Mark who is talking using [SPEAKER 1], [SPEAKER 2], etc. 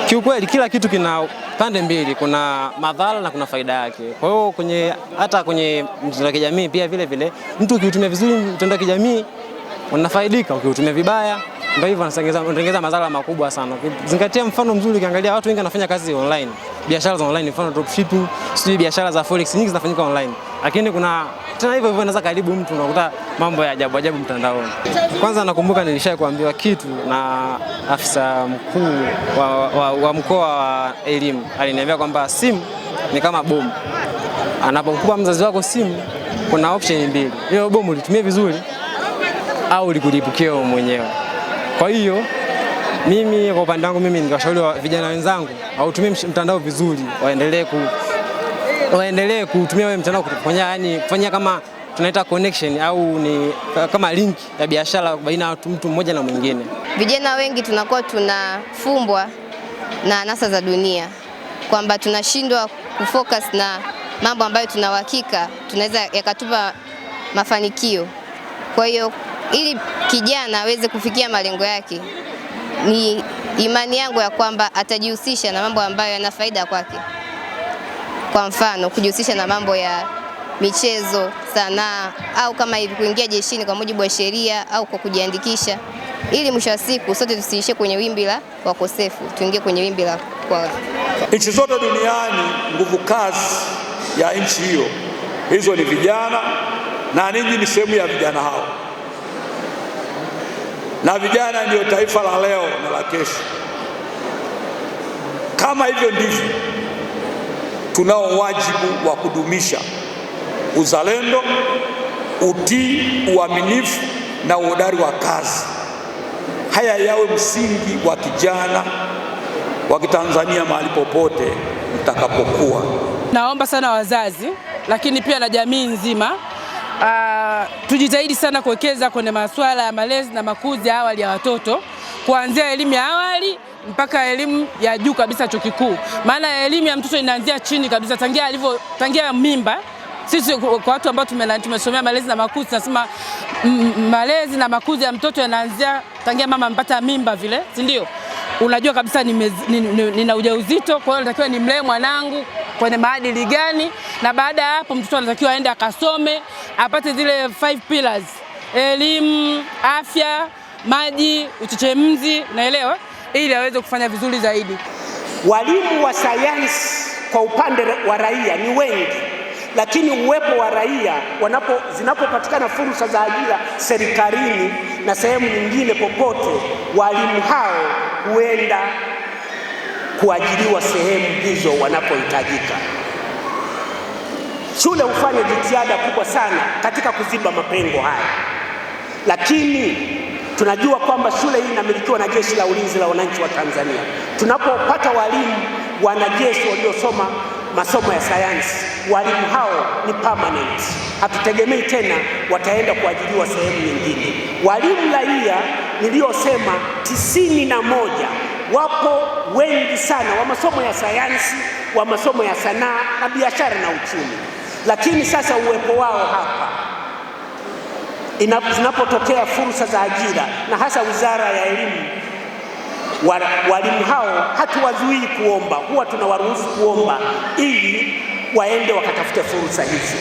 [SPEAKER 1] kiukweli kila kitu kina pande mbili, kuna madhara na kuna faida yake. Kwa hiyo hata kwenye mtandao wa kijamii pia vile mtu ukiutumia vizuri mtandao wa kijamii unafaidika, ukiutumia vibaya ndio hivyo unatengeneza madhara makubwa sana. Zingatia mfano mzuri, ukiangalia watu wengi wanafanya kazi online, biashara za online, mfano dropshipping, sio biashara za forex nyingi zinafanyika online. Lakini kuna tena hivyo inaweza karibu mtu unakuta mambo ya ajabu mtandaoni. Kwanza nakumbuka nilishakuambiwa kitu na afisa mkuu wa mkoa wa elimu. Aliniambia kwamba simu ni kama bomu. Anapokupa mzazi wako simu kuna option mbili. Hiyo bomu litumie vizuri au likulipukie wewe mwenyewe. Kwa hiyo mimi kwa upande wangu ningewashauri vijana wenzangu wautumie mtandao vizuri, waendelee kutumia wewe mtandao kufanya kama tunaita connection au ni kama link ya biashara baina ya mtu mmoja na mwingine.
[SPEAKER 2] Vijana wengi tunakuwa tunafumbwa na anasa za dunia, kwamba tunashindwa kufocus na mambo ambayo tuna uhakika tunaweza yakatupa mafanikio. Kwa hiyo ili kijana aweze kufikia malengo yake, ni imani yangu ya kwamba atajihusisha na mambo ambayo yana faida kwake. Kwa mfano, kujihusisha na mambo ya michezo, sanaa, au kama hivi kuingia jeshini kwa mujibu wa sheria au kwa kujiandikisha, ili mwisho wa siku sote tusiishie kwenye wimbi la wakosefu, tuingie kwenye wimbi la kwa.
[SPEAKER 3] Nchi zote duniani nguvu kazi ya nchi hizo ni vijana, na ninyi ni sehemu ya vijana hao, na vijana ndio taifa la leo na la kesho. Kama hivyo ndivyo, tunao wajibu wa kudumisha uzalendo, utii, uaminifu na uhodari wa kazi. Haya yawe msingi wa kijana wa Kitanzania mahali popote mtakapokuwa.
[SPEAKER 4] Naomba sana wazazi, lakini pia na jamii nzima, tujitahidi sana kuwekeza kwenye masuala ya malezi na makuzi ya awali ya watoto, kuanzia elimu ya awali mpaka elimu ya juu kabisa, chuo kikuu. Maana elimu ya mtoto inaanzia chini kabisa, tangia mimba. Sisi kwa watu ambao tumesomea malezi na makuzi tunasema malezi na makuzi ya mtoto yanaanzia tangia mama mpata mimba vile, si ndio? Unajua kabisa nina ujauzito, kwa hiyo natakiwa nimlee mwanangu kwenye maadili gani, na baada ya hapo mtoto anatakiwa aende akasome, apate zile 5 pillars: elimu, afya, maji, uchechemzi, naelewa, ili aweze kufanya vizuri zaidi.
[SPEAKER 5] Walimu wa sayansi kwa upande wa raia ni wengi, lakini uwepo wa raia zinapopatikana fursa za ajira serikalini na sehemu nyingine popote, walimu hao huenda kuajiriwa sehemu hizo wanapohitajika. Shule hufanya jitihada kubwa sana katika kuziba mapengo haya, lakini tunajua kwamba shule hii inamilikiwa na Jeshi la Ulinzi la Wananchi wa Tanzania. Tunapopata walimu wanajeshi waliosoma masomo ya sayansi, walimu hao ni permanent. Hatutegemei tena wataenda kuajiriwa sehemu nyingine. Walimu raia niliosema 91 wapo wengi sana, wa masomo ya sayansi, wa masomo ya sanaa na biashara na uchumi. Lakini sasa uwepo wao hapa, zinapotokea fursa za ajira na hasa Wizara ya Elimu, walimu hao hatuwazuii kuomba, huwa tunawaruhusu kuomba ili waende wakatafute fursa hizi.